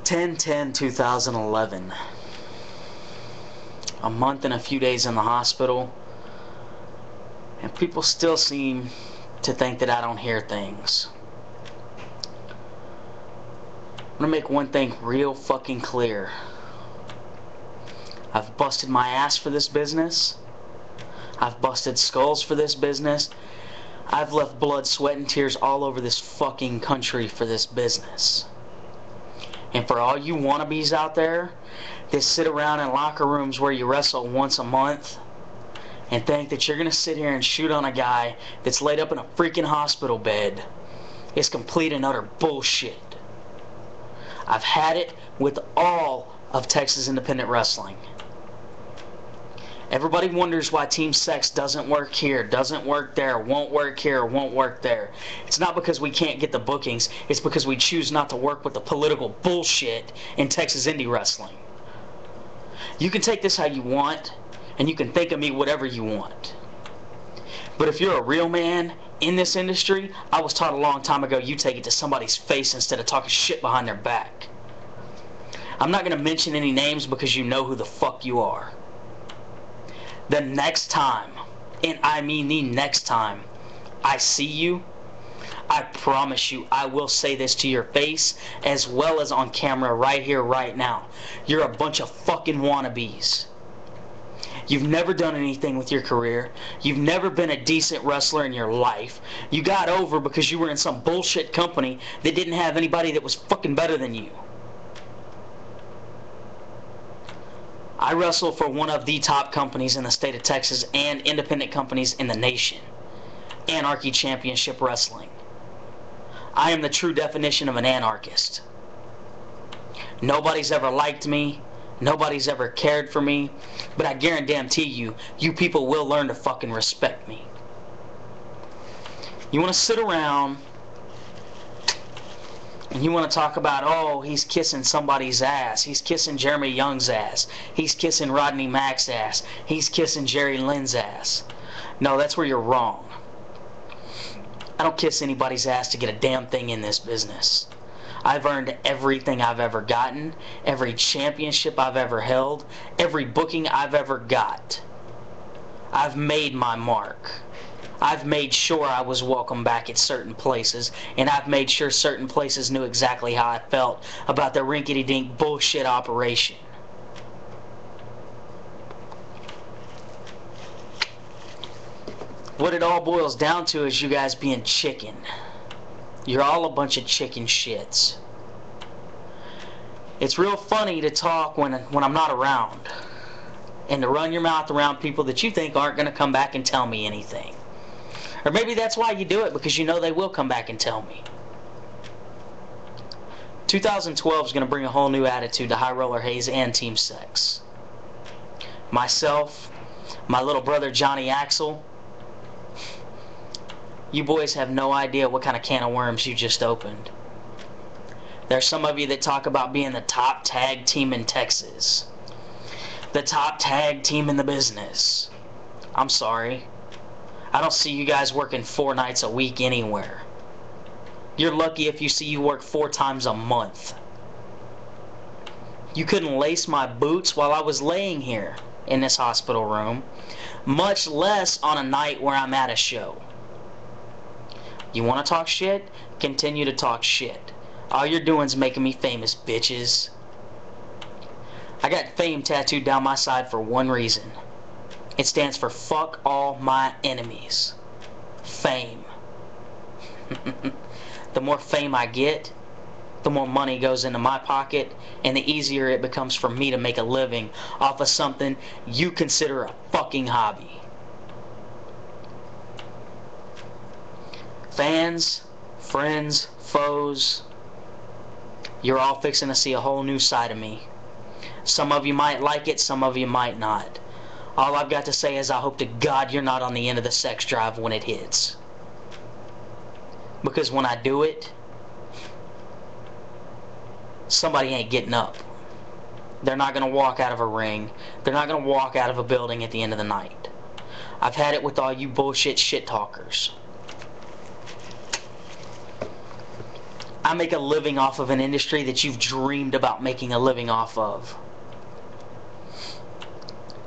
10/10/2011. A month and a few days in the hospital, and people still seem to think that I don't hear things. I'm gonna make one thing real fucking clear. I've busted my ass for this business. I've busted skulls for this business. I've left blood, sweat, and tears all over this fucking country for this business. And for all you wannabes out there that sit around in locker rooms where you wrestle once a month and think that you're gonna sit here and shoot on a guy that's laid up in a freaking hospital bed, is complete and utter bullshit. I've had it with all of Texas independent wrestling. Everybody wonders why Team Sex doesn't work here, doesn't work there, won't work here, won't work there. It's not because we can't get the bookings, it's because we choose not to work with the political bullshit in Texas indie wrestling. You can take this how you want, and you can think of me whatever you want. But if you're a real man in this industry, I was taught a long time ago, you take it to somebody's face instead of talking shit behind their back. I'm not going to mention any names because you know who the fuck you are. The next time, and I mean the next time, I see you, I promise you I will say this to your face as well as on camera right here, right now. You're a bunch of fucking wannabes. You've never done anything with your career. You've never been a decent wrestler in your life. You got over because you were in some bullshit company that didn't have anybody that was fucking better than you. I wrestle for one of the top companies in the state of Texas and independent companies in the nation. Anarchy Championship Wrestling. I am the true definition of an anarchist. Nobody's ever liked me. Nobody's ever cared for me. But I guarantee you, you people will learn to fucking respect me. You want to sit around and you want to talk about, oh, he's kissing somebody's ass. He's kissing Jeremy Young's ass. He's kissing Rodney Mack's ass. He's kissing Jerry Lynn's ass. No, that's where you're wrong. I don't kiss anybody's ass to get a damn thing in this business. I've earned everything I've ever gotten, every championship I've ever held, every booking I've ever got. I've made my mark. I've made sure I was welcome back at certain places, and I've made sure certain places knew exactly how I felt about their rinkety-dink bullshit operation. What it all boils down to is you guys being chicken. You're all a bunch of chicken shits. It's real funny to talk when I'm not around, and to run your mouth around people that you think aren't going to come back and tell me anything. Or maybe that's why you do it, because you know they will come back and tell me. 2012 is going to bring a whole new attitude to High Roller Hayze and Team Sex. Myself, my little brother Johnny Axel, you boys have no idea what kind of can of worms you just opened. There's some of you that talk about being the top tag team in Texas. The top tag team in the business. I'm sorry. I don't see you guys working 4 nights a week anywhere. You're lucky if you see you work 4 times a month. You couldn't lace my boots while I was laying here in this hospital room, much less on a night where I'm at a show. You want to talk shit? Continue to talk shit. All you're doing is making me famous, bitches. I got fame tattooed down my side for one reason. It stands for fuck all my enemies. Fame. The more fame I get, the more money goes into my pocket, and the easier it becomes for me to make a living off of something you consider a fucking hobby. Fans, friends, foes, you're all fixing to see a whole new side of me. Some of you might like it, some of you might not. All I've got to say is I hope to God you're not on the end of the sex drive when it hits. Because when I do it, somebody ain't getting up. They're not going to walk out of a ring. They're not going to walk out of a building at the end of the night. I've had it with all you bullshit shit talkers. I make a living off of an industry that you've dreamed about making a living off of.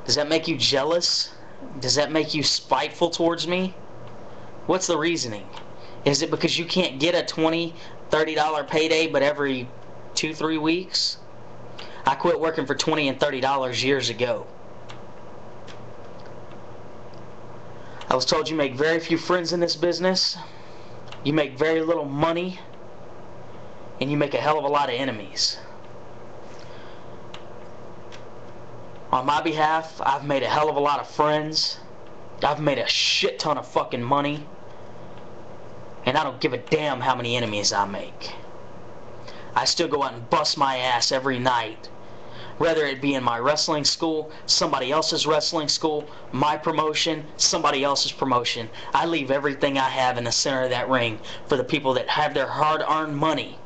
Does that make you jealous? Does that make you spiteful towards me? What's the reasoning? Is it because you can't get a $20, $30 payday but every 2-3 weeks? I quit working for $20 and $30 years ago. I was told you make very few friends in this business, you make very little money, and you make a hell of a lot of enemies. On my behalf, I've made a hell of a lot of friends. I've made a shit ton of fucking money. And I don't give a damn how many enemies I make. I still go out and bust my ass every night. Whether it be in my wrestling school, somebody else's wrestling school, my promotion, somebody else's promotion. I leave everything I have in the center of that ring for the people that have their hard-earned money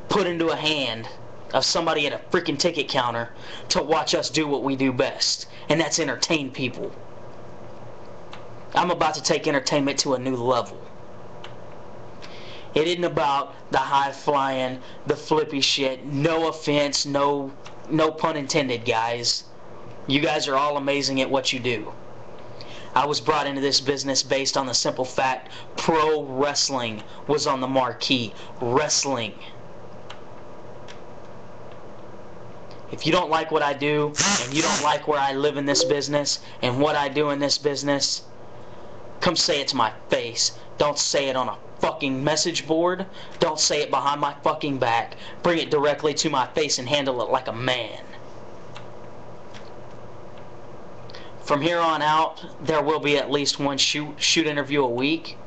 put into a hand of somebody at a freaking ticket counter to watch us do what we do best, and that's entertain people. I'm about to take entertainment to a new level. It isn't about the high-flying, the flippy shit. No offense, no pun intended, guys. You guys are all amazing at what you do. I was brought into this business based on the simple fact pro wrestling was on the marquee. Wrestling. If you don't like what I do, and you don't like where I live in this business, and what I do in this business, come say it to my face. Don't say it on a fucking message board. Don't say it behind my fucking back. Bring it directly to my face and handle it like a man. From here on out, there will be at least one shoot interview a week.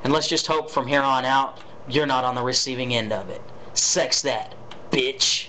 And let's just hope from here on out, you're not on the receiving end of it. Sex that, bitch.